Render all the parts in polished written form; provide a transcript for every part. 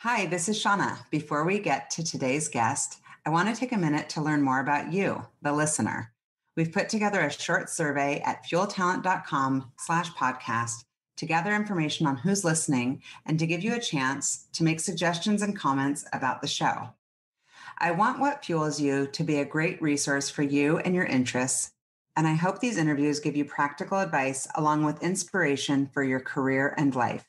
Hi, this is Shauna. Before we get to today's guest, I want to take a minute to learn more about you, the listener. We've put together a short survey at fueltalent.com/podcast to gather information on who's listening and to give you a chance to make suggestions and comments about the show. I want What Fuels You to be a great resource for you and your interests, and I hope these interviews give you practical advice along with inspiration for your career and life.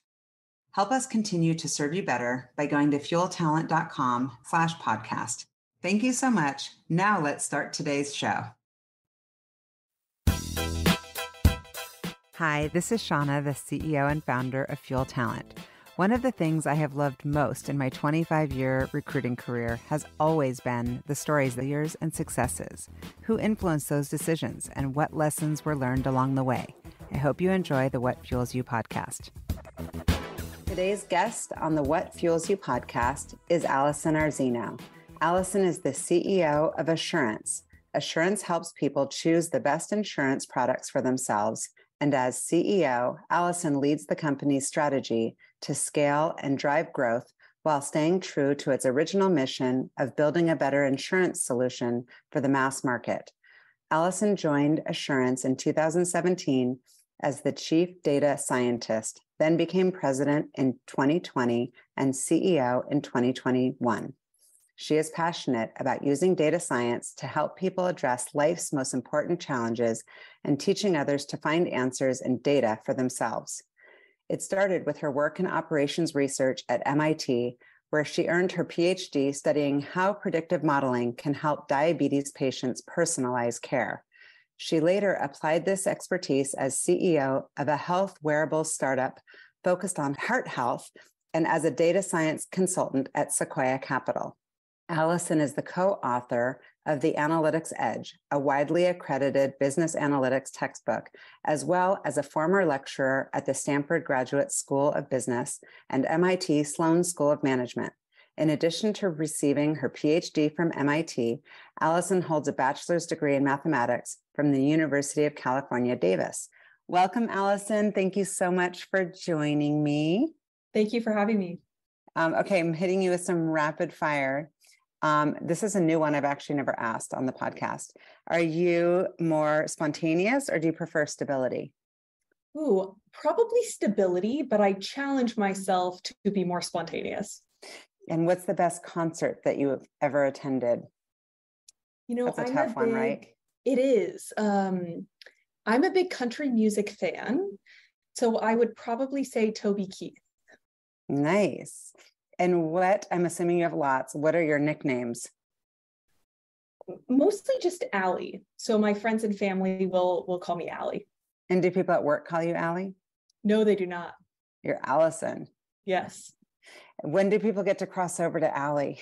Help us continue to serve you better by going to fueltalent.com/podcast. Thank you so much. Now let's start today's show. Hi, this is Shauna, the CEO and founder of Fuel Talent. One of the things I have loved most in my 25-year recruiting career has always been the stories, the years, and successes, who influenced those decisions, and what lessons were learned along the way. I hope you enjoy the What Fuels You podcast. Today's guest on the What Fuels You podcast is Allison Arzeno. Allison is the CEO of Assurance. Assurance helps people choose the best insurance products for themselves. And as CEO, Allison leads the company's strategy to scale and drive growth while staying true to its original mission of building a better insurance solution for the mass market. Allison joined Assurance in 2017 as the chief data scientist, then became president in 2020 and CEO in 2021. She is passionate about using data science to help people address life's most important challenges and teaching others to find answers in data for themselves. It started with her work in operations research at MIT, where she earned her PhD studying how predictive modeling can help diabetes patients personalize care. She later applied this expertise as CEO of a health wearables startup focused on heart health and as a data science consultant at Sequoia Capital. Allison is the co-author of The Analytics Edge, a widely accredited business analytics textbook, as well as a former lecturer at the Stanford Graduate School of Business and MIT Sloan School of Management. In addition to receiving her PhD from MIT, Allison holds a bachelor's degree in mathematics from the University of California, Davis. Welcome, Allison. Thank you so much for joining me. Thank you for having me. Okay, I'm hitting you with some rapid fire. This is a new one I've actually never asked on the podcast. Are you more spontaneous or do you prefer stability? Ooh, probably stability, but I challenge myself to be more spontaneous. And what's the best concert that you have ever attended? That's a tough one, right? It is. I'm a big country music fan, so I would probably say Toby Keith. Nice. And I'm assuming you have lots, what are your nicknames? Mostly just Allie. So my friends and family will call me Allie. And do people at work call you Allie? No, they do not. You're Allison. Yes. When do people get to cross over to Allie?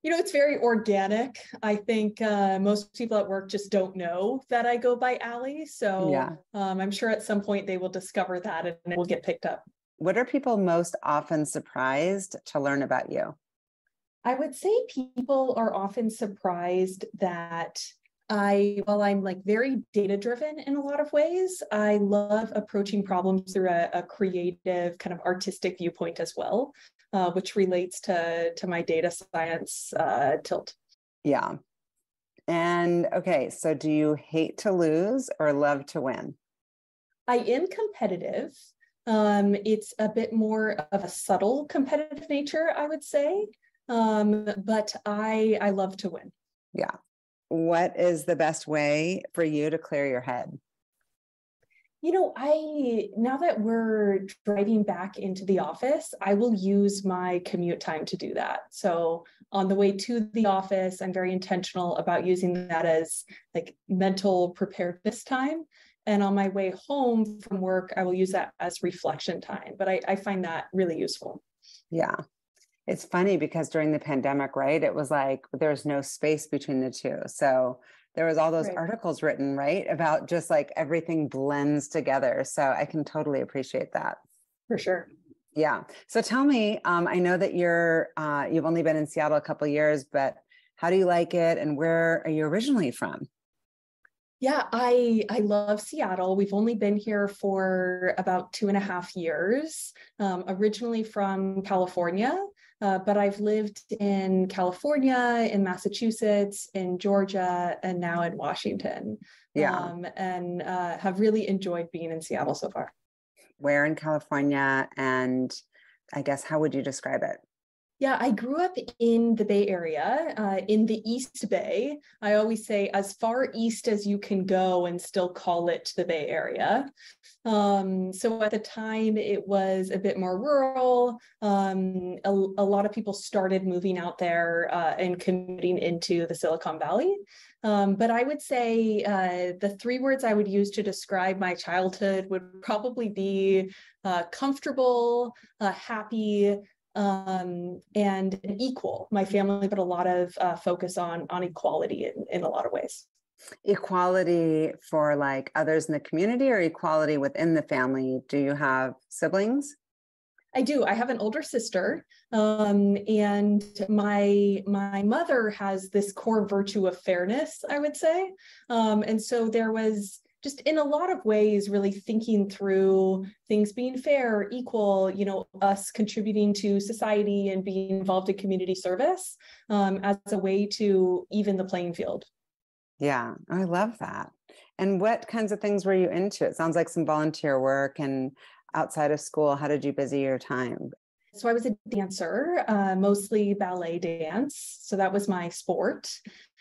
It's very organic. I think most people at work just don't know that I go by Allie. So yeah. I'm sure at some point they will discover that and it will get picked up. What are people most often surprised to learn about you? I would say people are often surprised that while I'm like very data-driven in a lot of ways, I love approaching problems through a creative kind of artistic viewpoint as well, which relates to my data science tilt. Yeah. And okay, so do you hate to lose or love to win? I am competitive. It's a bit more of a subtle competitive nature, I would say, but I love to win. Yeah. What is the best way for you to clear your head? Now that we're driving back into the office, I will use my commute time to do that. So on the way to the office, I'm very intentional about using that as like mental preparedness time. And on my way home from work, I will use that as reflection time. But I find that really useful. Yeah. It's funny because during the pandemic, right, it was like there's no space between the two. So there was all those articles written, right, about just like everything blends together. So I can totally appreciate that. For sure. Yeah. So tell me, I know that you've only been in Seattle a couple of years, but how do you like it? And where are you originally from? Yeah, I love Seattle. We've only been here for about 2.5 years, originally from California. but I've lived in California, in Massachusetts, in Georgia, and now in Washington. Yeah. And have really enjoyed being in Seattle so far. Where in California? And I guess, how would you describe it? Yeah, I grew up in the Bay Area, in the East Bay. I always say as far east as you can go and still call it the Bay Area. So at the time, it was a bit more rural. A lot of people started moving out there and commuting into the Silicon Valley. But I would say the three words I would use to describe my childhood would probably be comfortable, happy, and equal. My family put a lot of focus on equality in a lot of ways. Equality for like others in the community, or equality within the family? Do you have siblings? I do. I have an older sister, and my mother has this core virtue of fairness, I would say. And so there was just in a lot of ways, really thinking through things being fair, equal, us contributing to society and being involved in community service as a way to even the playing field. Yeah, I love that. And what kinds of things were you into? It sounds like some volunteer work, and outside of school, how did you busy your time? So I was a dancer, mostly ballet dance. So that was my sport.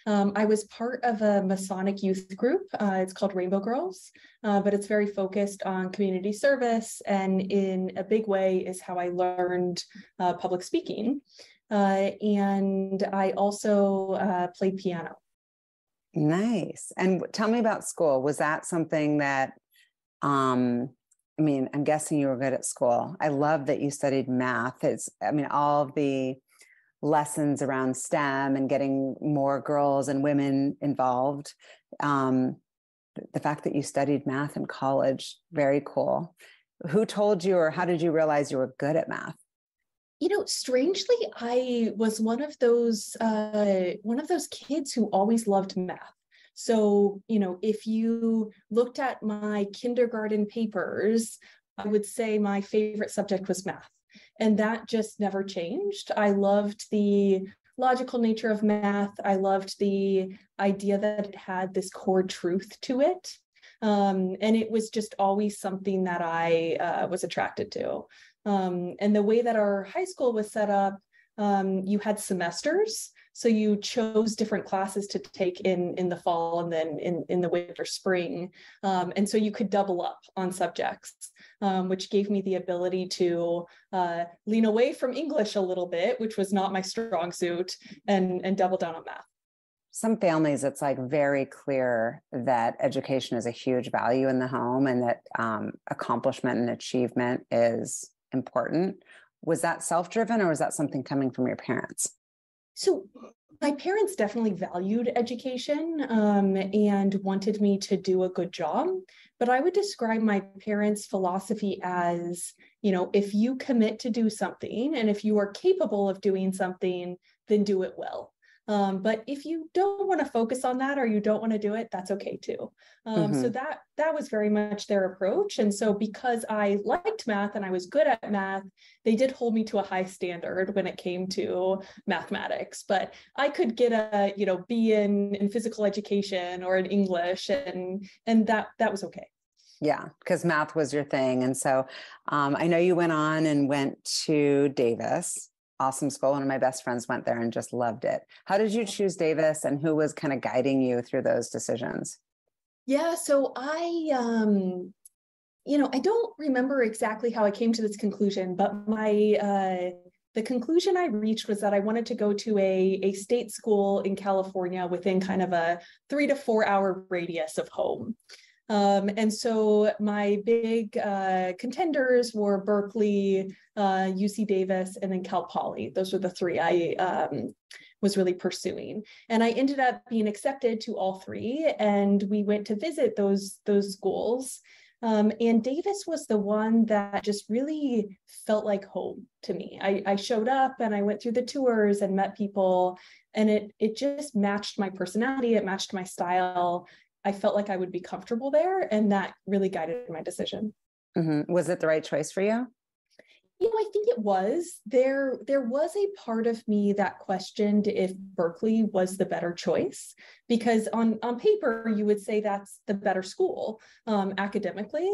I was part of a Masonic youth group. It's called Rainbow Girls, but it's very focused on community service, and in a big way is how I learned public speaking. And I also played piano. Nice. And tell me about school. Was that something that, I'm guessing you were good at school. I love that you studied math. All of the lessons around STEM and getting more girls and women involved. The fact that you studied math in college, very cool. Who told you, or how did you realize you were good at math? Strangely, I was one of those kids who always loved math. So, if you looked at my kindergarten papers, I would say my favorite subject was math. And that just never changed. I loved the logical nature of math. I loved the idea that it had this core truth to it. And it was just always something that I was attracted to. And the way that our high school was set up, you had semesters. So you chose different classes to take in the fall and then in the winter, spring. And so you could double up on subjects, which gave me the ability to lean away from English a little bit, which was not my strong suit, and double down on math. Some families, it's like very clear that education is a huge value in the home, and that accomplishment and achievement is important. Was that self-driven, or was that something coming from your parents? So my parents definitely valued education and wanted me to do a good job. But I would describe my parents' philosophy as, if you commit to do something and if you are capable of doing something, then do it well. But if you don't want to focus on that, or you don't want to do it, that's okay too. So that was very much their approach. And so because I liked math and I was good at math, they did hold me to a high standard when it came to mathematics. But I could get a B in physical education or in English, and that was okay. Yeah, because math was your thing. And so I know you went on and went to Davis. Awesome school. One of my best friends went there and just loved it. How did you choose Davis, and who was kind of guiding you through those decisions? Yeah, so I don't remember exactly how I came to this conclusion, but the conclusion I reached was that I wanted to go to a state school in California within kind of a 3 to 4 hour radius of home. And so my big contenders were Berkeley, UC Davis, and then Cal Poly. Those were the three I was really pursuing. And I ended up being accepted to all three, and we went to visit those schools. And Davis was the one that just really felt like home to me. I showed up and I went through the tours and met people, and it just matched my personality. It matched my style. I felt like I would be comfortable there, and that really guided my decision. Was it the right choice for you? I think it was. There was a part of me that questioned if Berkeley was the better choice, because on paper, you would say that's the better school academically.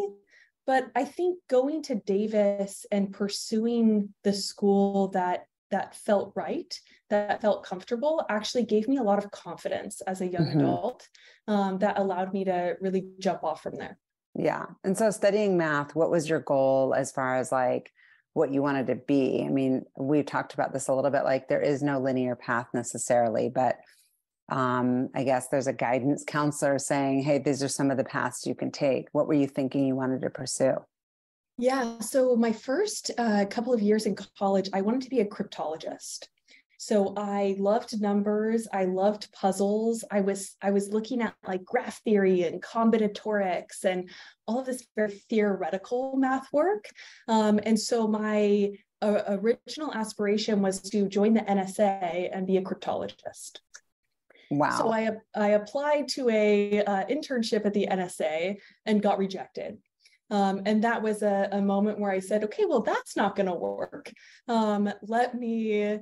But I think going to Davis and pursuing the school that felt right, that felt comfortable, actually gave me a lot of confidence as a young adult that allowed me to really jump off from there. Yeah. And so studying math, what was your goal as far as like what you wanted to be? I mean, we've talked about this a little bit, like there is no linear path necessarily, but I guess there's a guidance counselor saying, hey, these are some of the paths you can take. What were you thinking you wanted to pursue? Yeah, so my first couple of years in college, I wanted to be a cryptologist. So I loved numbers, I loved puzzles. I was looking at like graph theory and combinatorics and all of this very theoretical math work. And so my original aspiration was to join the NSA and be a cryptologist. Wow. So I applied to a internship at the NSA and got rejected. And that was a moment where I said, okay, well, that's not going to work. Let me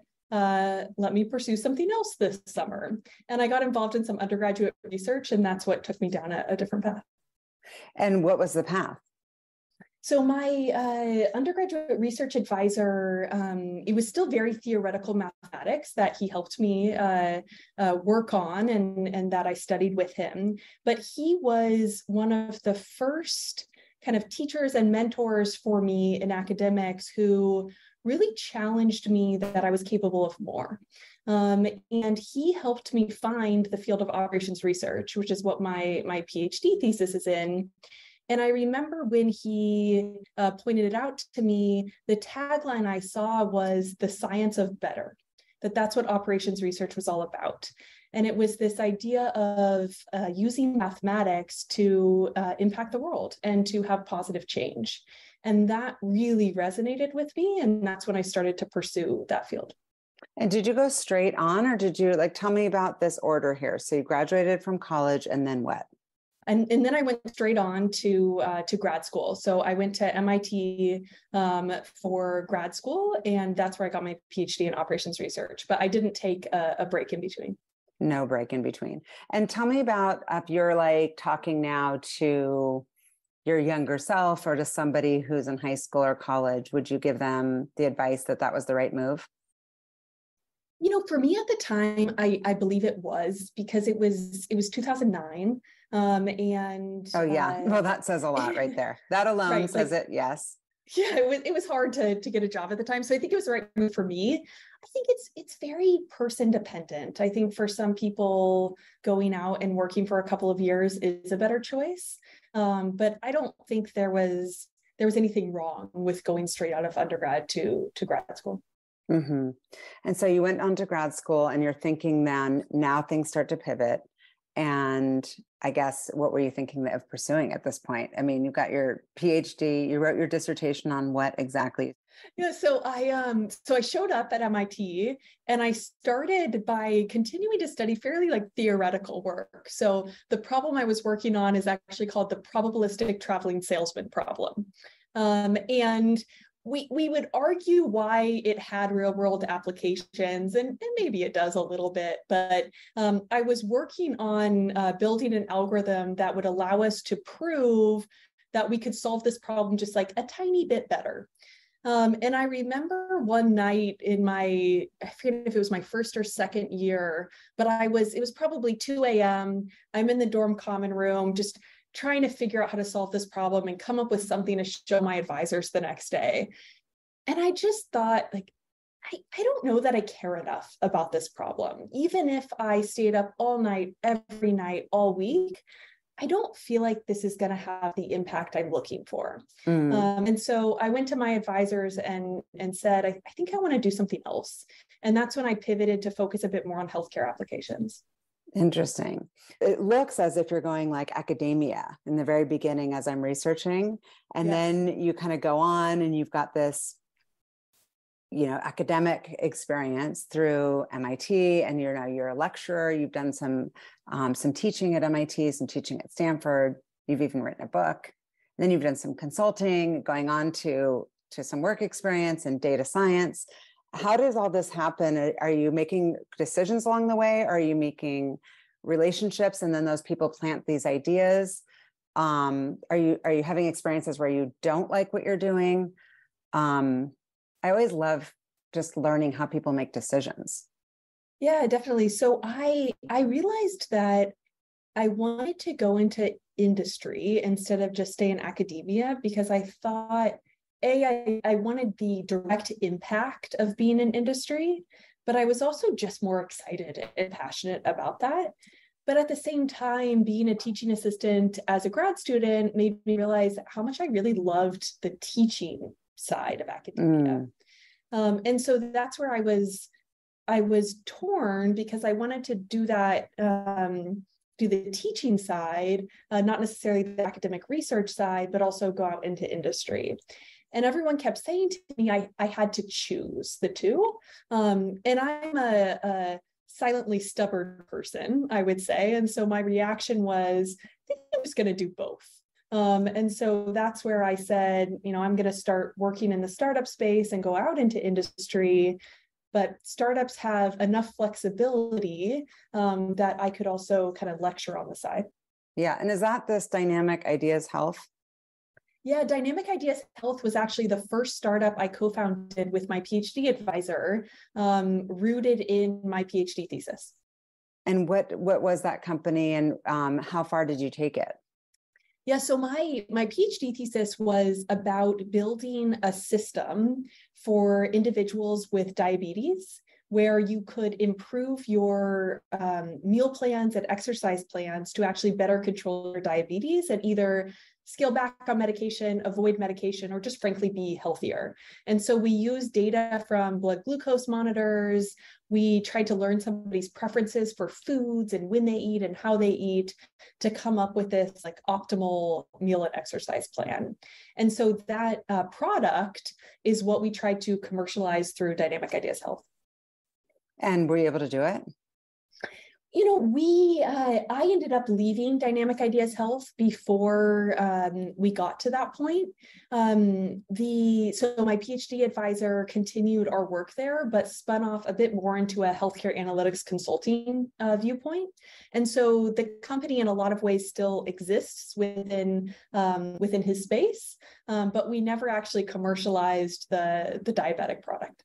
pursue something else this summer. And I got involved in some undergraduate research, and that's what took me down a different path. And what was the path? So my undergraduate research advisor, it was still very theoretical mathematics that he helped me work on and that I studied with him. But he was one of the first kind of teachers and mentors for me in academics who really challenged me that I was capable of more. And he helped me find the field of operations research, which is what my PhD thesis is in. And I remember when he pointed it out to me, the tagline I saw was the science of better, that's what operations research was all about. And it was this idea of using mathematics to impact the world and to have positive change. And that really resonated with me. And that's when I started to pursue that field. And did you go straight on, or did you tell me about this order here? So you graduated from college and then what? And then I went straight on to grad school. So I went to MIT for grad school, and that's where I got my PhD in operations research. But I didn't take a break in between. No break in between. And tell me about if you're talking now to your younger self or to somebody who's in high school or college, would you give them the advice that was the right move? For me at the time, I believe it was, because it was 2009. And oh yeah, well, that says a lot right there. That alone right, says it. Yes. Yeah, it was hard to get a job at the time. So I think it was the right move for me. I think it's very person dependent. I think for some people, going out and working for a couple of years is a better choice. But I don't think there was anything wrong with going straight out of undergrad to grad school. Mm-hmm. And so you went on to grad school, and you're thinking then now things start to pivot. And I guess, what were you thinking of pursuing at this point? I mean, you've got your PhD, you wrote your dissertation on what exactly? Yeah, so I showed up at MIT, and I started by continuing to study fairly theoretical work. So the problem I was working on is actually called the probabilistic traveling salesman problem. And we would argue why it had real world applications, and maybe it does a little bit, but I was working on building an algorithm that would allow us to prove that we could solve this problem just a tiny bit better. And I remember one night in I forget if it was my first or second year, but it was probably 2 a.m. I'm in the dorm common room, just trying to figure out how to solve this problem and come up with something to show my advisors the next day. And I just thought, I don't know that I care enough about this problem. Even if I stayed up all night, every night, all week, I don't feel like this is going to have the impact I'm looking for. And so I went to my advisors and said, I think I want to do something else. And that's when I pivoted to focus a bit more on healthcare applications. Interesting. It looks as if you're going academia in the very beginning as I'm researching. And yes. Then you kind of go on and you've got this, academic experience through MIT, and you're a lecturer. You've done some teaching at MIT, some teaching at Stanford. You've even written a book. And then you've done some consulting, going on to to some work experience in data science. How does all this happen? Are you making decisions along the way? Are you making relationships and then those people plant these ideas? Are you having experiences where you don't like what you're doing? I always love just learning how people make decisions. Yeah, definitely. So I realized that I wanted to go into industry instead of just stay in academia because I thought, I wanted the direct impact of being in industry, but I was also just more excited and passionate about that. But at the same time, being a teaching assistant as a grad student made me realize how much I really loved the teaching side of academia. And so that's where I was torn because I wanted to do that, do the teaching side, not necessarily the academic research side, but also go out into industry. And everyone kept saying to me, I had to choose the two. And I'm a silently stubborn person, I would say. And so my reaction was, I think I'm just going to do both. And so that's where I said, I'm going to start working in the startup space and go out into industry. But startups have enough flexibility that I could also kind of lecture on the side. Yeah. And is that this Dynamic Ideas Health? Yeah, Dynamic Ideas Health was actually the first startup I co-founded with my PhD advisor, rooted in my PhD thesis. And what was that company, and how far did you take it? Yeah, so my PhD thesis was about building a system for individuals with diabetes where you could improve your meal plans and exercise plans to actually better control your diabetes and either scale back on medication, avoid medication, or just frankly be healthier. And so we use data from blood glucose monitors. We tried to learn somebody's preferences for foods and when they eat and how they eat to come up with this like optimal meal and exercise plan. And so that product is what we tried to commercialize through Dynamic Ideas Health. And were you able to do it? I ended up leaving Dynamic Ideas Health before we got to that point. So my PhD advisor continued our work there, but spun off a bit more into a healthcare analytics consulting viewpoint. And so the company in a lot of ways still exists within his space, but we never actually commercialized the diabetic product.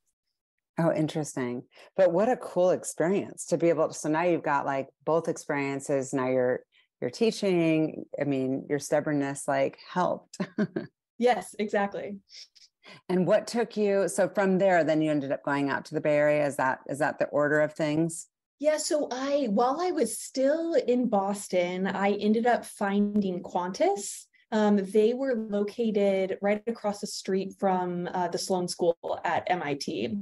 Oh, interesting. But what a cool experience to be able to, so now you've got like both experiences. Now you're teaching. I mean, your stubbornness like helped. Yes, exactly. And what took you, so from there, then you ended up going out to the Bay Area. Is that the order of things? Yeah, so while I was still in Boston, I ended up finding Qantas. They were located right across the street from the Sloan School at MIT.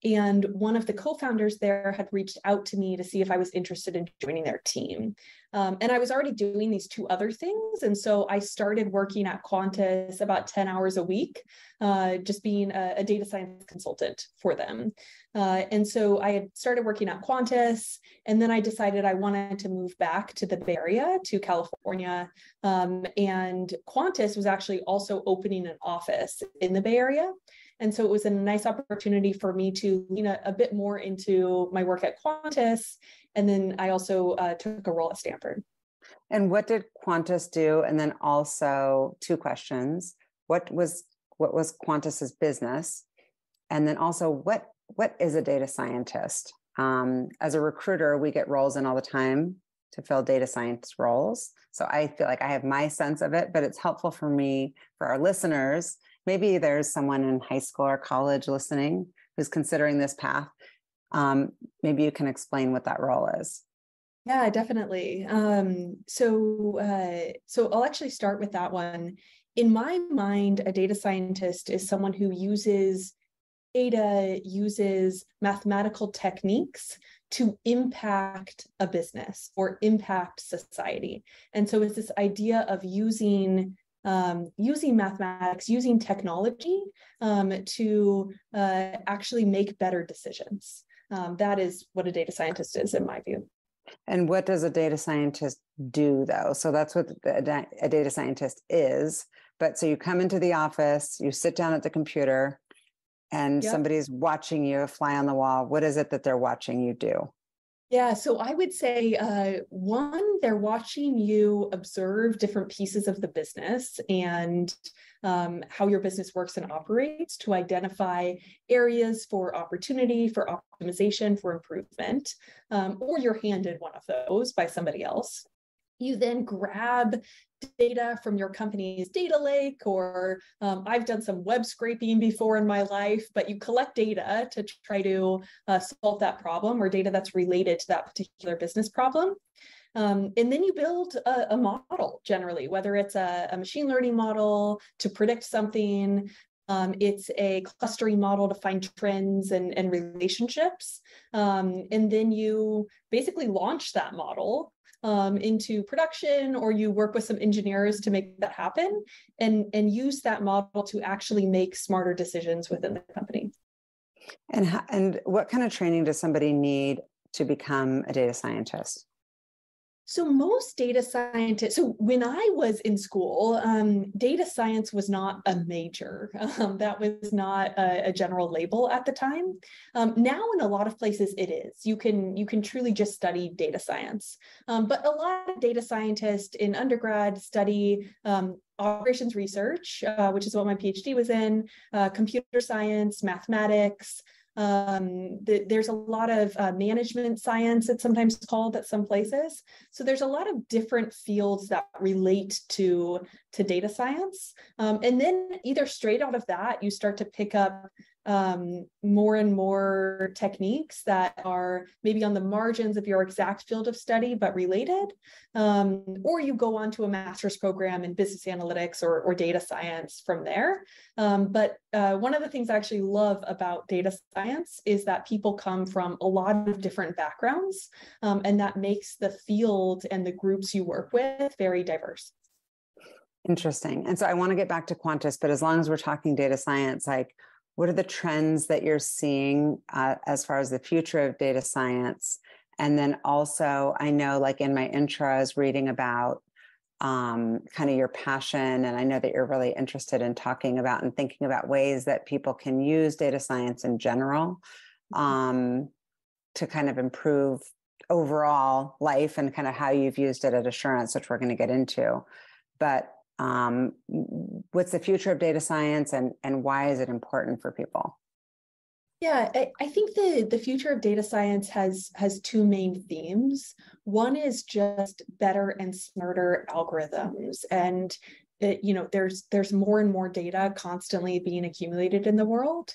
And one of the co-founders there had reached out to me to see if I was interested in joining their team. And I was already doing these two other things. And so I started working at Qantas about 10 hours a week, just being a data science consultant for them. And so I had started working at Qantas, and then I decided I wanted to move back to the Bay Area, to California. And Qantas was actually also opening an office in the Bay Area. And so it was a nice opportunity for me to lean a bit more into my work at Qantas. And then I also took a role at Stanford. And what did Qantas do? And then also two questions. What was Qantas's business? And then also what is a data scientist? As a recruiter, we get roles in all the time to fill data science roles. So I feel like I have my sense of it, but it's helpful for me, for our listeners. Maybe there's someone in high school or college listening who's considering this path. Maybe you can explain what that role is. Yeah, definitely. So I'll actually start with that one. In my mind, a data scientist is someone who uses data, uses mathematical techniques to impact a business or impact society. And so it's this idea of using mathematics, using technology to actually make better decisions. That is what a data scientist is, in my view. And what does a data scientist do, though? So that's what a data scientist is. But so you come into the office, you sit down at the computer, and Yep. somebody's watching you, a fly on the wall. What is it that they're watching you do? Yeah, so I would say one, they're watching you observe different pieces of the business and how your business works and operates to identify areas for opportunity, for optimization, for improvement, or you're handed one of those by somebody else. You then grab data from your company's data lake, or I've done some web scraping before in my life, but you collect data to try to solve that problem, or data that's related to that particular business problem. And then you build a model, generally, whether it's a machine learning model to predict something, it's a clustering model to find trends and relationships. And then you basically launch that model into production, or you work with some engineers to make that happen, and use that model to actually make smarter decisions within the company. And what kind of training does somebody need to become a data scientist? So most data scientists, so when I was in school, data science was not a major. That was not a general label at the time. Now in a lot of places it is. You can truly just study data science. But a lot of data scientists in undergrad study operations research, which is what my PhD was in, computer science, mathematics. There's a lot of management science, it's sometimes called at some places. So there's a lot of different fields that relate to data science. And then either straight out of that, you start to pick up more and more techniques that are maybe on the margins of your exact field of study, but related. Or you go on to a master's program in business analytics or data science from there. But one of the things I actually love about data science is that people come from a lot of different backgrounds, and that makes the field and the groups you work with very diverse. Interesting. And so I want to get back to Qantas, but as long as we're talking data science, like, what are the trends that you're seeing as far as the future of data science? And then also, I know, like in my intro, I was reading about kind of your passion, and I know that you're really interested in talking about and thinking about ways that people can use data science in general to kind of improve overall life, and kind of how you've used it at Assurance, which we're going to get into. But what's the future of data science, and why is it important for people? Yeah, I think the future of data science has two main themes. One is just better and smarter algorithms, and there's more and more data constantly being accumulated in the world.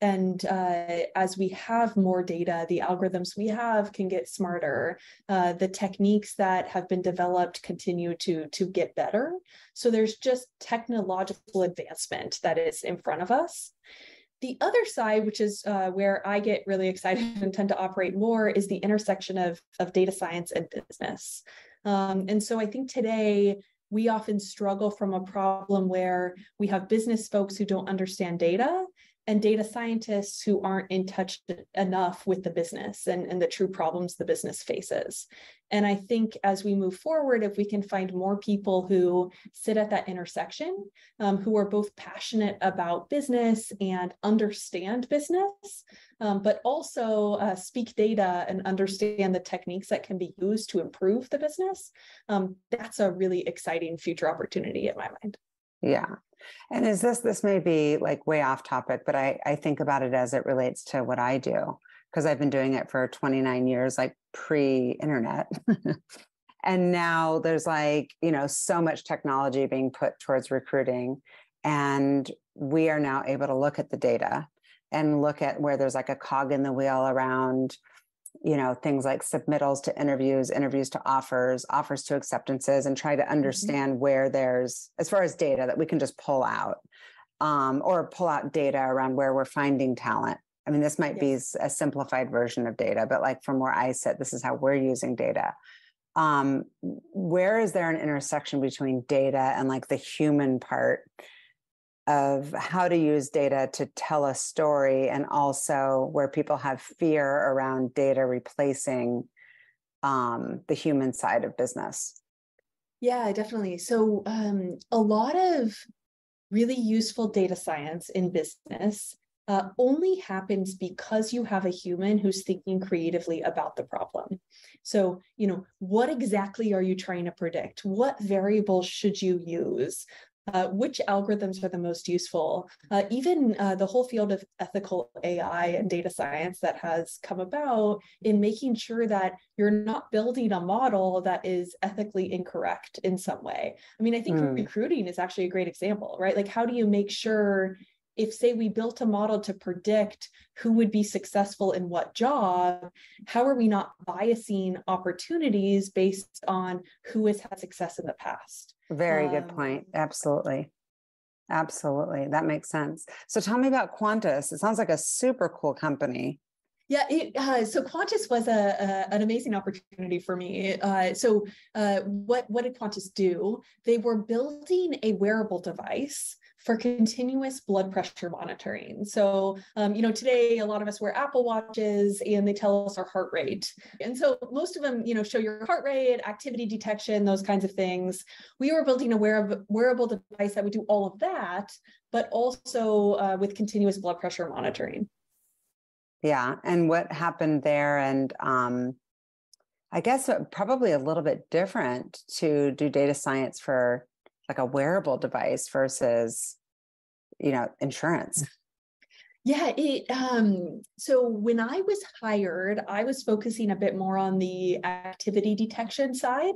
And as we have more data, the algorithms we have can get smarter. The techniques that have been developed continue to get better. So there's just technological advancement that is in front of us. The other side, which is where I get really excited and tend to operate more, is the intersection of data science and business. And so I think today we often struggle from a problem where we have business folks who don't understand data, and data scientists who aren't in touch enough with the business and the true problems the business faces. And I think as we move forward, if we can find more people who sit at that intersection, who are both passionate about business and understand business, but also speak data and understand the techniques that can be used to improve the business, that's a really exciting future opportunity in my mind. Yeah. And this may be like way off topic, but I think about it as it relates to what I do, because I've been doing it for 29 years, like pre-internet. And now there's so much technology being put towards recruiting. And we are now able to look at the data and look at where there's like a cog in the wheel around things like submittals to interviews to offers to acceptances, and try to understand where there's, as far as data that we can just pull out, or pull out data around where we're finding talent. I mean, this might be a simplified version of data, but like from where I sit, this is how we're using data. Where is there an intersection between data and like the human part of how to use data to tell a story, and also where people have fear around data replacing the human side of business? Yeah, definitely. So a lot of really useful data science in business only happens because you have a human who's thinking creatively about the problem. So, what exactly are you trying to predict? What variables should you use? Which algorithms are the most useful? Even the whole field of ethical AI and data science that has come about in making sure that you're not building a model that is ethically incorrect in some way. I mean, I think recruiting is actually a great example, right? Like, how do you make sure if, say, we built a model to predict who would be successful in what job, how are we not biasing opportunities based on who has had success in the past? Very good point. Absolutely. Absolutely. That makes sense. So tell me about Qantas. It sounds like a super cool company. Yeah, so Qantas was an amazing opportunity for me. What did Qantas do? They were building a wearable device for continuous blood pressure monitoring. So, today a lot of us wear Apple Watches and they tell us our heart rate. And so most of them, show your heart rate, activity detection, those kinds of things. We were building a wearable device that would do all of that, but also with continuous blood pressure monitoring. Yeah. And what happened there? And I guess probably a little bit different to do data science for like a wearable device versus, insurance. Yeah, so when I was hired, I was focusing a bit more on the activity detection side.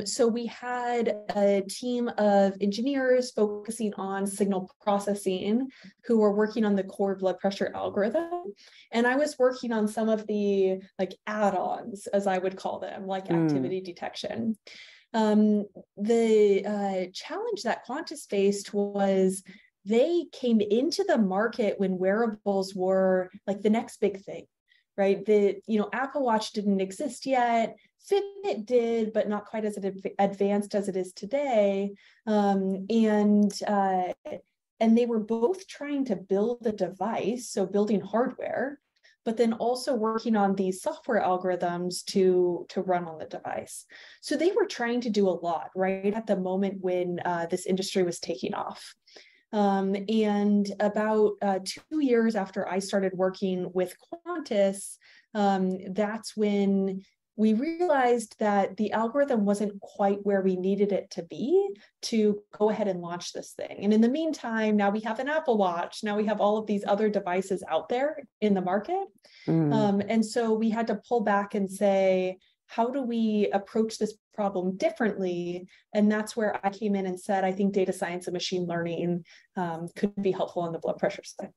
So we had a team of engineers focusing on signal processing who were working on the core blood pressure algorithm. And I was working on some of the like add-ons, as I would call them, like activity detection. The challenge that Qantas faced was they came into the market when wearables were like the next big thing, right? Apple Watch didn't exist yet. Fitbit did, but not quite as advanced as it is today. And they were both trying to build a device, so building hardware, but then also working on these software algorithms to run on the device. So they were trying to do a lot right at the moment when this industry was taking off. And about 2 years after I started working with Qantas, that's when we realized that the algorithm wasn't quite where we needed it to be to go ahead and launch this thing. And in the meantime, now we have an Apple Watch. Now we have all of these other devices out there in the market. And so we had to pull back and say, how do we approach this problem differently? And that's where I came in and said, I think data science and machine learning could be helpful on the blood pressure side.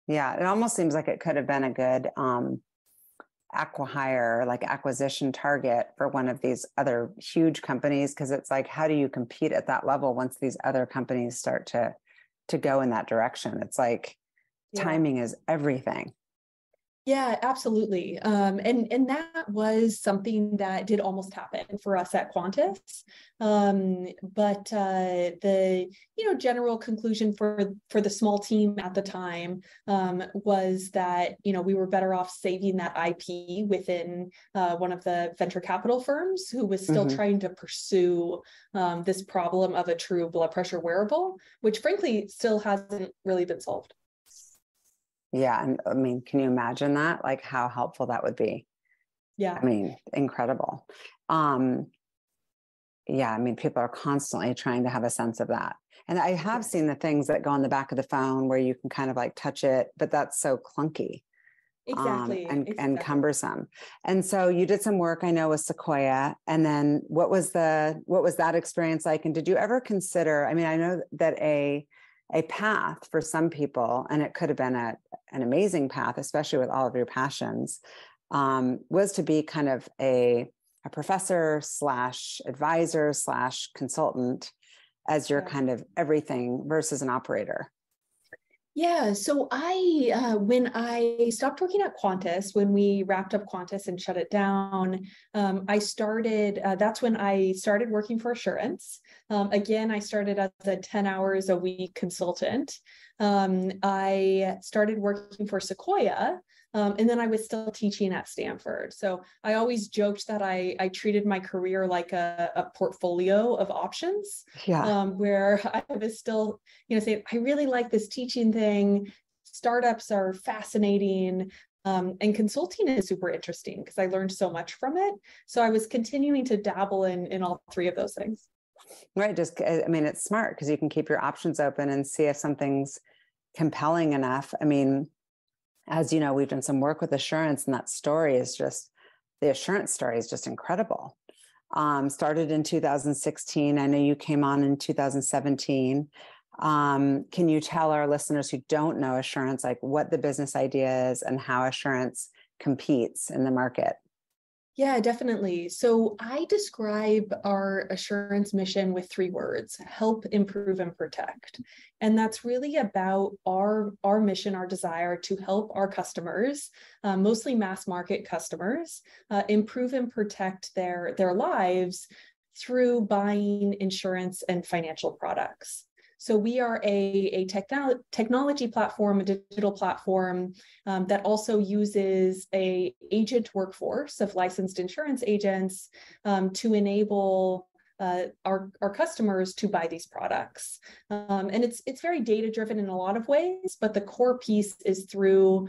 Yeah, it almost seems like it could have been a good acquihire, like acquisition target for one of these other huge companies, because it's like, how do you compete at that level once these other companies start to go in that direction? It's like timing is everything. Yeah, absolutely. And that was something that did almost happen for us at Qantas. But the general conclusion for the small team at the time was that we were better off saving that IP within one of the venture capital firms who was still trying to pursue this problem of a true blood pressure wearable, which frankly still hasn't really been solved. Yeah. And I mean, can you imagine that? Like how helpful that would be? Yeah. I mean, incredible. Yeah. I mean, people are constantly trying to have a sense of that. And I have seen the things that go on the back of the phone where you can kind of like touch it, but that's so clunky. Exactly. And cumbersome. And so you did some work, I know, with Sequoia. And then what was that experience like? And did you ever consider, I mean, I know that a path for some people, and it could have been an amazing path, especially with all of your passions, was to be kind of a professor / advisor / consultant as your kind of everything versus an operator. Yeah, so when I stopped working at Qantas, when we wrapped up Qantas and shut it down, that's when I started working for Assurance. Again, I started as a 10 hours a week consultant. I started working for Sequoia, And then I was still teaching at Stanford. So I always joked that I treated my career like a portfolio of options, where I was still, saying, I really like this teaching thing. Startups are fascinating. And consulting is super interesting because I learned so much from it. So I was continuing to dabble in all three of those things. Right. It's smart because you can keep your options open and see if something's compelling enough. As you know, we've done some work with assurance, and the assurance story is just incredible. Started in 2016. I know you came on in 2017. Can you tell our listeners who don't know assurance, like what the business idea is and how assurance competes in the market? Yeah, definitely. So I describe our assurance mission with 3 words: help, improve, and protect. And that's really about our mission, our desire to help our customers, mostly mass market customers, improve and protect their lives through buying insurance and financial products. So we are a technology platform, a digital platform that also uses a agent workforce of licensed insurance agents to enable our customers to buy these products. And it's very data driven in a lot of ways, but the core piece is through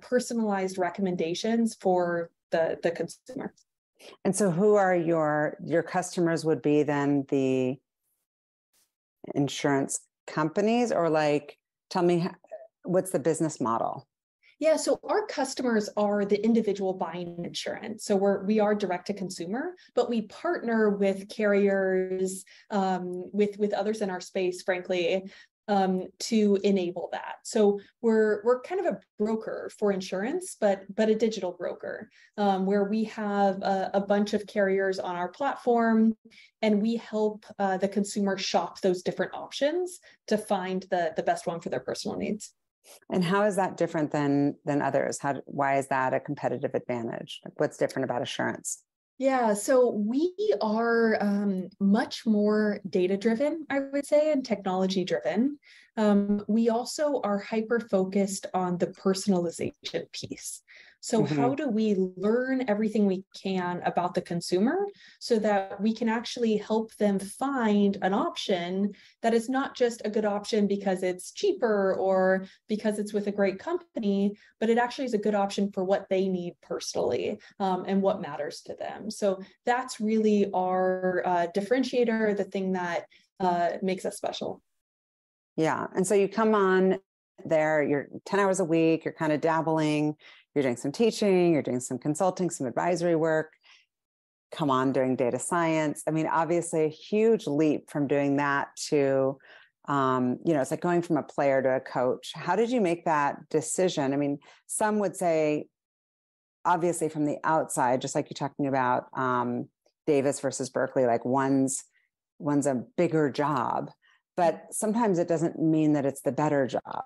personalized recommendations for the consumer. And so who are your customers? Would be then the insurance companies, or tell me, what's the business model? Yeah, so our customers are the individual buying insurance. So we are direct to consumer, but we partner with carriers, with others in our space, frankly, to enable that. So we're kind of a broker for insurance, but a digital broker, where we have a bunch of carriers on our platform, and we help the consumer shop those different options to find the best one for their personal needs. And how is that different than others? Why is that a competitive advantage? What's different about assurance? Yeah, so we are much more data-driven, I would say, and technology-driven. We also are hyper-focused on the personalization piece. So how do we learn everything we can about the consumer so that we can actually help them find an option that is not just a good option because it's cheaper or because it's with a great company, but it actually is a good option for what they need personally, and what matters to them. So that's really our differentiator, the thing that makes us special. Yeah. And so you come on there, you're 10 hours a week, you're kind of dabbling, you're doing some teaching, you're doing some consulting, some advisory work, come on doing data science. Obviously a huge leap from doing that to, it's like going from a player to a coach. How did you make that decision? Some would say, obviously from the outside, just like you're talking about Davis versus Berkeley, like one's a bigger job, but sometimes it doesn't mean that it's the better job,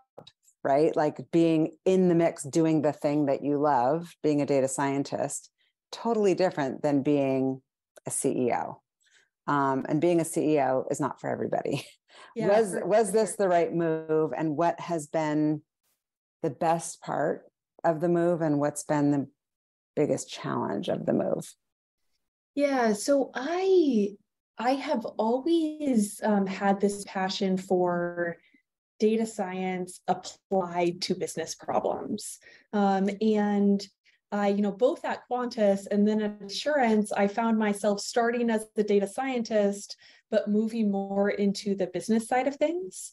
right? Like being in the mix, doing the thing that you love, being a data scientist, totally different than being a CEO. And being a CEO is not for everybody. Yeah, was this the right move? And what has been the best part of the move, and what's been the biggest challenge of the move? Yeah, so I have always had this passion for data science applied to business problems. And I, both at Qantas and then at Assurance, I found myself starting as the data scientist, but moving more into the business side of things.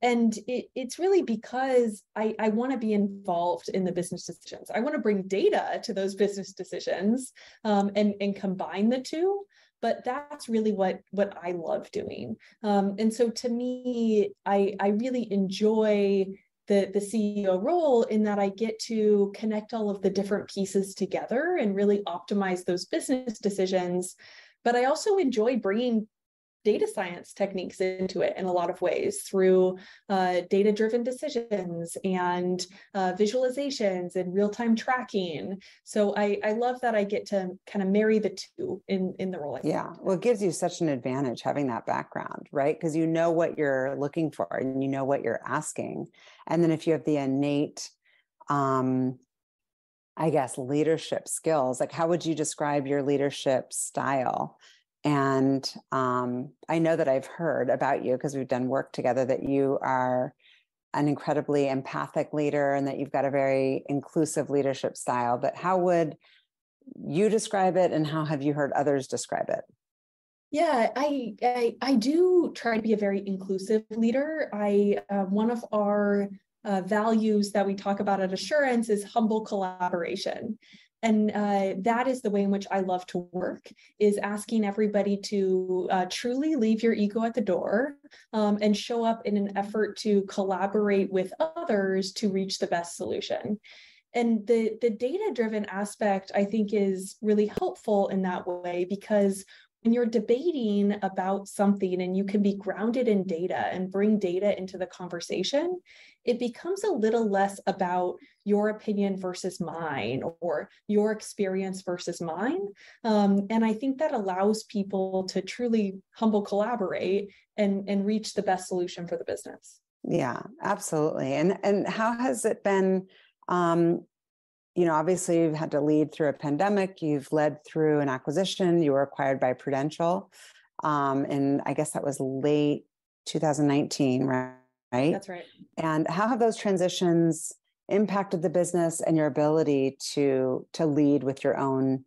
And it's really because I want to be involved in the business decisions. I want to bring data to those business decisions, and combine the two. But that's really what I love doing. And so to me, I really enjoy the CEO role in that I get to connect all of the different pieces together and really optimize those business decisions. But I also enjoy bringing data science techniques into it in a lot of ways through data-driven decisions and visualizations and real-time tracking. So I love that I get to kind of marry the two in the role. Yeah, well, it gives you such an advantage having that background, right? Because you know what you're looking for and you know what you're asking. And then if you have the innate I guess, leadership skills? Like, how would you describe your leadership style? And I know that I've heard about you because we've done work together that you are an incredibly empathic leader and that you've got a very inclusive leadership style. But how would you describe it, and how have you heard others describe it? Yeah, I do try to be a very inclusive leader. One of our values that we talk about at Assurance is humble collaboration. And that is the way in which I love to work, is asking everybody to truly leave your ego at the door and show up in an effort to collaborate with others to reach the best solution. And the data-driven aspect, I think, is really helpful in that way, because when you're debating about something and you can be grounded in data and bring data into the conversation, it becomes a little less about your opinion versus mine, or your experience versus mine. And I think that allows people to truly humble collaborate and reach the best solution for the business. Yeah, absolutely. And how has it been? Obviously you've had to lead through a pandemic, you've led through an acquisition, you were acquired by Prudential. And I guess that was late 2019, right? That's right. And how have those transitions impacted the business and your ability to lead with your own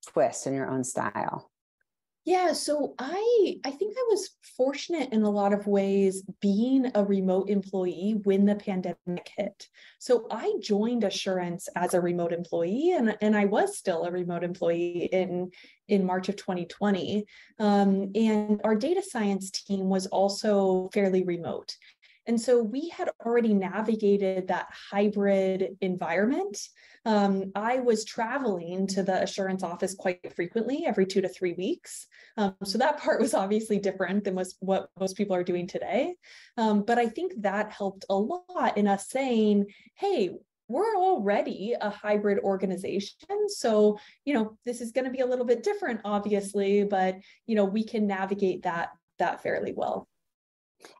twist and your own style? Yeah, so I think I was fortunate in a lot of ways being a remote employee when the pandemic hit. So I joined Assurance as a remote employee, and I was still a remote employee in March of 2020. And our data science team was also fairly remote. And so we had already navigated that hybrid environment. I was traveling to the Assurance office quite frequently, every 2 to 3 weeks. So that part was obviously different than what most people are doing today. But I think that helped a lot in us saying, hey, we're already a hybrid organization. So, this is going to be a little bit different, obviously, but, we can navigate that fairly well.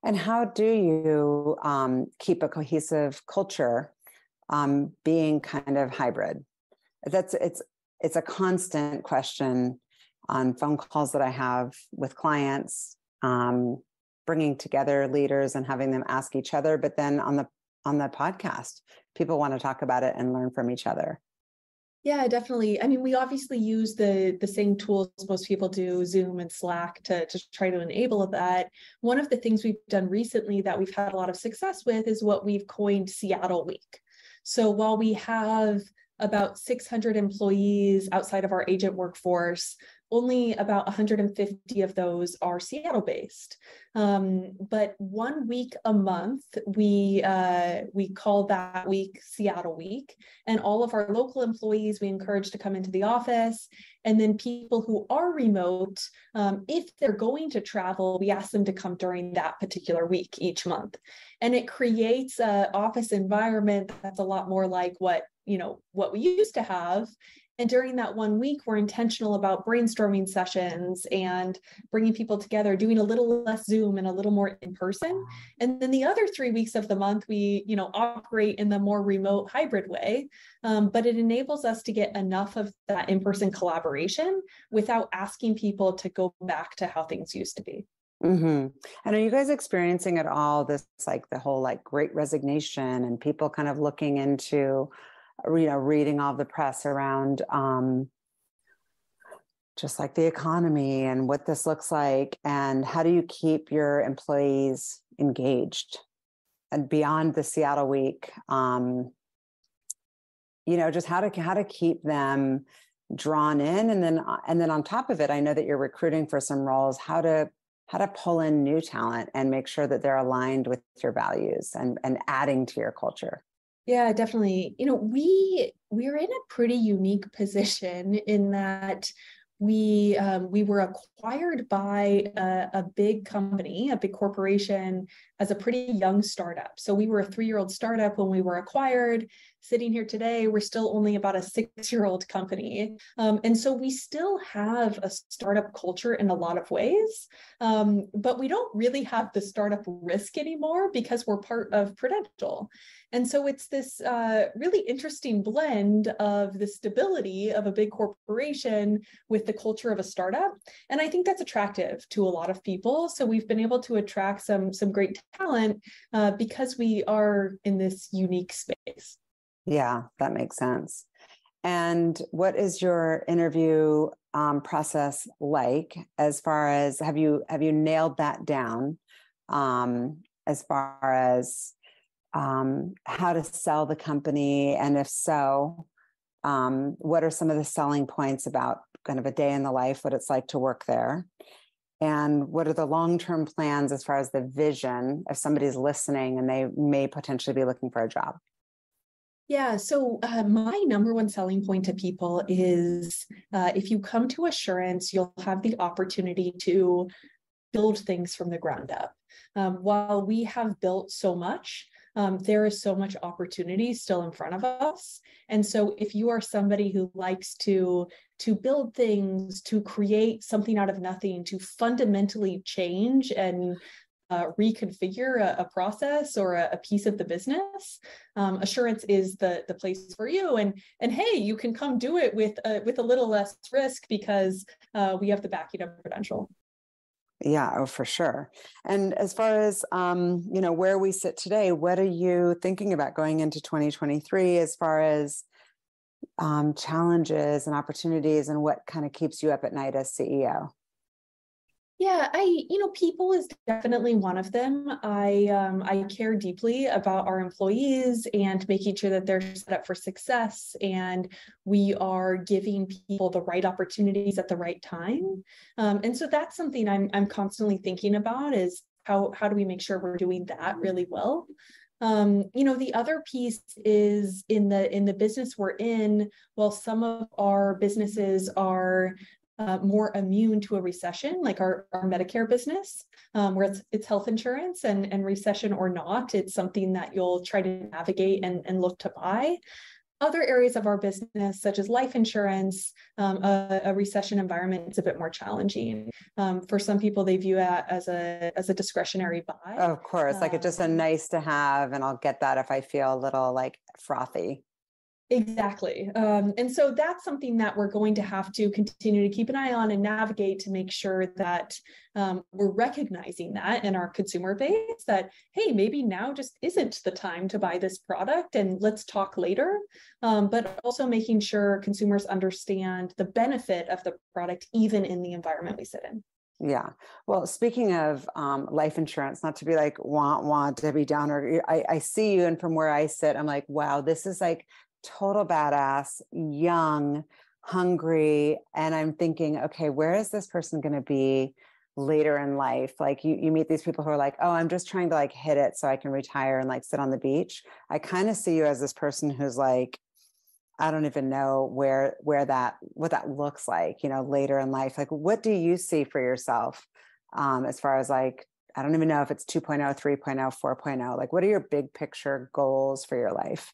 And how do you keep a cohesive culture being kind of hybrid? It's a constant question on phone calls that I have with clients, bringing together leaders and having them ask each other. But then on the podcast, people want to talk about it and learn from each other. Yeah, definitely. I mean, we obviously use the same tools most people do, Zoom and Slack, to try to enable that. One of the things we've done recently that we've had a lot of success with is what we've coined Seattle Week. So while we have about 600 employees outside of our agent workforce, only about 150 of those are Seattle based. But 1 week a month, we call that week Seattle Week. And all of our local employees, we encourage to come into the office. And then people who are remote, if they're going to travel, we ask them to come during that particular week each month. And it creates an office environment that's a lot more like what we used to have. And during that 1 week, we're intentional about brainstorming sessions and bringing people together, doing a little less Zoom and a little more in person. And then the other 3 weeks of the month, we, operate in the more remote hybrid way. But it enables us to get enough of that in-person collaboration without asking people to go back to how things used to be. Mm-hmm. And are you guys experiencing at all this, like the whole great resignation and people kind of looking into, reading all the press around just like the economy and what this looks like, and how do you keep your employees engaged? And beyond the Seattle Week, just how to keep them drawn in, and then on top of it, I know that you're recruiting for some roles. How to pull in new talent and make sure that they're aligned with your values and adding to your culture. Yeah, definitely. We're in a pretty unique position in that we were acquired by a big company, a big corporation, as a pretty young startup. So we were a 3-year-old startup when we were acquired. sitting here today, we're still only about a 6-year-old company. And so we still have a startup culture in a lot of ways, but we don't really have the startup risk anymore because we're part of Prudential. And so it's this really interesting blend of the stability of a big corporation with the culture of a startup. And I think that's attractive to a lot of people. So we've been able to attract some great talent because we are in this unique space. Yeah, that makes sense. And what is your interview process like? As far as have you nailed that down? As far as how to sell the company, and if so, what are some of the selling points about kind of a day in the life, what it's like to work there? And what are the long-term plans as far as the vision if somebody's listening and they may potentially be looking for a job? Yeah, so my number one selling point to people is if you come to Assurance, you'll have the opportunity to build things from the ground up. While we have built so much, there is so much opportunity still in front of us. And so if you are somebody who likes to build things, to create something out of nothing, to fundamentally change and reconfigure a process or a piece of the business, Assurance is the place for you. And hey, you can come do it with a little less risk because we have the backing of Prudential. Yeah, oh, for sure. And as far as, where we sit today, what are you thinking about going into 2023 as far as challenges and opportunities, and what kind of keeps you up at night as CEO? Yeah, people is definitely one of them. I care deeply about our employees and making sure that they're set up for success, and we are giving people the right opportunities at the right time. And so that's something I'm constantly thinking about is how do we make sure we're doing that really well? The other piece is in the business we're in. Well, some of our businesses are more immune to a recession, like our Medicare business, where it's health insurance, and recession or not, it's something that you'll try to navigate and look to buy. Other areas of our business, such as life insurance, a recession environment is a bit more challenging. For some people, they view it as a discretionary buy. Of course, like it's just a nice to have, and I'll get that if I feel a little like frothy. Exactly. And so that's something that we're going to have to continue to keep an eye on and navigate to make sure that we're recognizing that in our consumer base that, hey, maybe now just isn't the time to buy this product and let's talk later. But also making sure consumers understand the benefit of the product, even in the environment we sit in. Yeah. Well, speaking of life insurance, not to be like, want Debbie Downer, I see you, and from where I sit, I'm like, wow, this is like total badass, young, hungry. And I'm thinking, okay, where is this person going to be later in life? Like you meet these people who are like, oh, I'm just trying to like hit it so I can retire and like sit on the beach. I kind of see you as this person who's like, I don't even know what that looks like, later in life. Like, what do you see for yourself as far as like, I don't even know if it's 2.0, 3.0, 4.0, like what are your big picture goals for your life?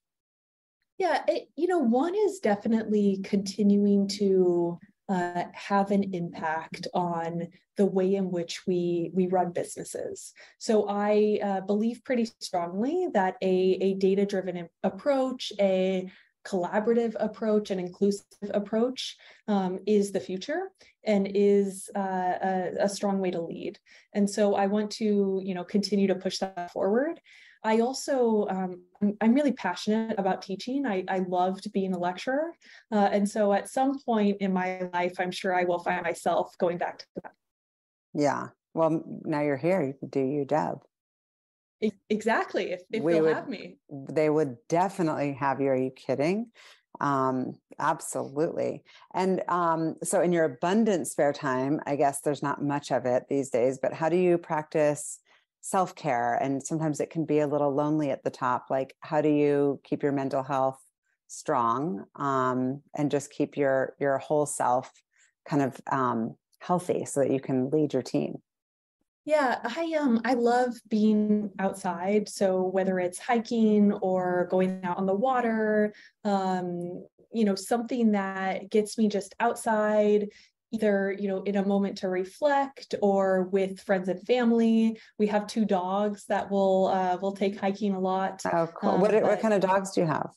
Yeah, one is definitely continuing to have an impact on the way in which we run businesses. So I believe pretty strongly that a data-driven approach, a collaborative approach, an inclusive approach is the future and is a strong way to lead. And so I want to, continue to push that forward. I also, I'm really passionate about teaching. I loved being a lecturer. And so at some point in my life, I'm sure I will find myself going back to that. Yeah. Well, now you're here. You can do UW. Exactly. If they'll have me. They would definitely have you. Are you kidding? Absolutely. And so in your abundant spare time, I guess there's not much of it these days, but how do you practice self-care? And sometimes it can be a little lonely at the top. Like, how do you keep your mental health strong and just keep your whole self kind of healthy so that you can lead your team? Yeah, I love being outside. So whether it's hiking or going out on the water, something that gets me just outside, either, in a moment to reflect or with friends and family. We have two dogs that will take hiking a lot. Oh, cool. What kind of dogs do you have?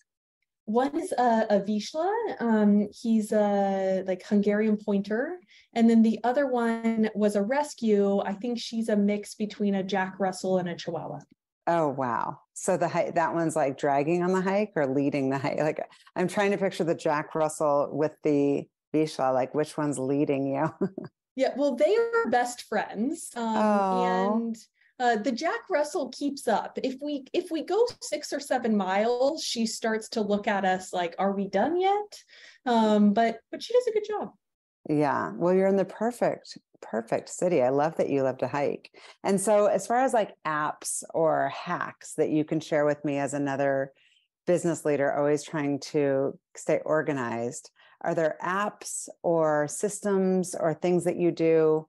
One is a Vizsla. He's a like Hungarian pointer. And then the other one was a rescue. I think she's a mix between a Jack Russell and a Chihuahua. Oh, wow. So that one's like dragging on the hike or leading the hike. Like I'm trying to picture the Jack Russell with the Vizsla, like which one's leading you? Yeah, well, they are best friends. And the Jack Russell keeps up. If we go 6 or 7 miles, she starts to look at us like, "Are we done yet?" But she does a good job. Yeah. Well, you're in the perfect city. I love that you love to hike. And so as far as like apps or hacks that you can share with me as another business leader, always trying to stay organized, are there apps or systems or things that you do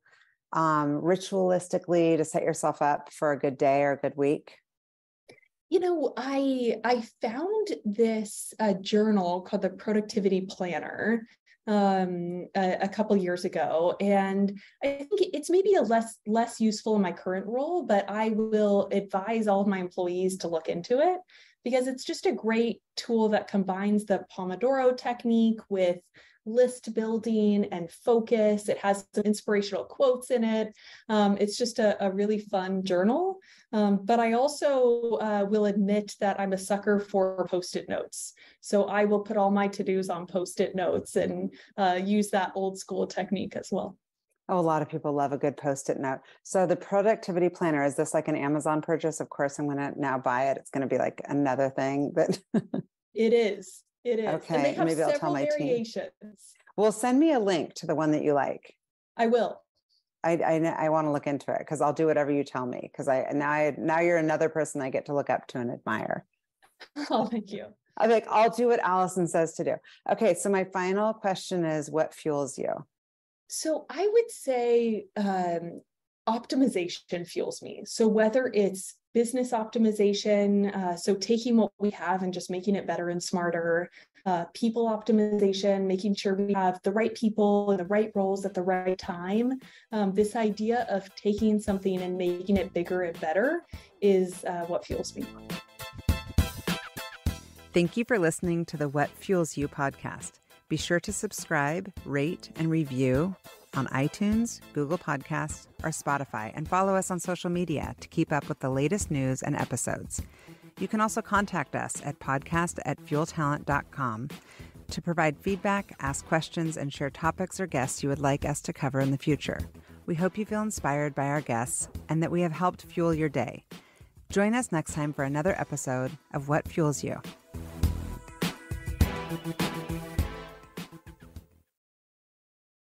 ritualistically to set yourself up for a good day or a good week? I found this journal called the Productivity Planner a couple years ago, and I think it's maybe a less useful in my current role, but I will advise all of my employees to look into it because it's just a great tool that combines the Pomodoro technique with list building and focus. It has some inspirational quotes in it. It's just a really fun journal. But I also will admit that I'm a sucker for Post-it notes. So I will put all my to-dos on Post-it notes and use that old school technique as well. Oh, a lot of people love a good Post-it note. So the productivity planner, is this like an Amazon purchase? Of course, I'm going to now buy it. It's going to be like another thing that It is. It is. Okay, and they have maybe I'll tell my variations. team. Well, send me a link to the one that you like. I will. I want to look into it because I'll do whatever you tell me. Because now you're another person I get to look up to and admire. Oh, thank you. I'm like, I'll do what Allison says to do. Okay, so my final question is, what fuels you? So I would say optimization fuels me. So whether it's business optimization, so taking what we have and just making it better and smarter, people optimization, making sure we have the right people in the right roles at the right time. This idea of taking something and making it bigger and better is what fuels me. Thank you for listening to the What Fuels You podcast. Be sure to subscribe, rate, and review on iTunes, Google Podcasts, or Spotify, and follow us on social media to keep up with the latest news and episodes. You can also contact us at podcast@fueltalent.com to provide feedback, ask questions, and share topics or guests you would like us to cover in the future. We hope you feel inspired by our guests and that we have helped fuel your day. Join us next time for another episode of What Fuels You.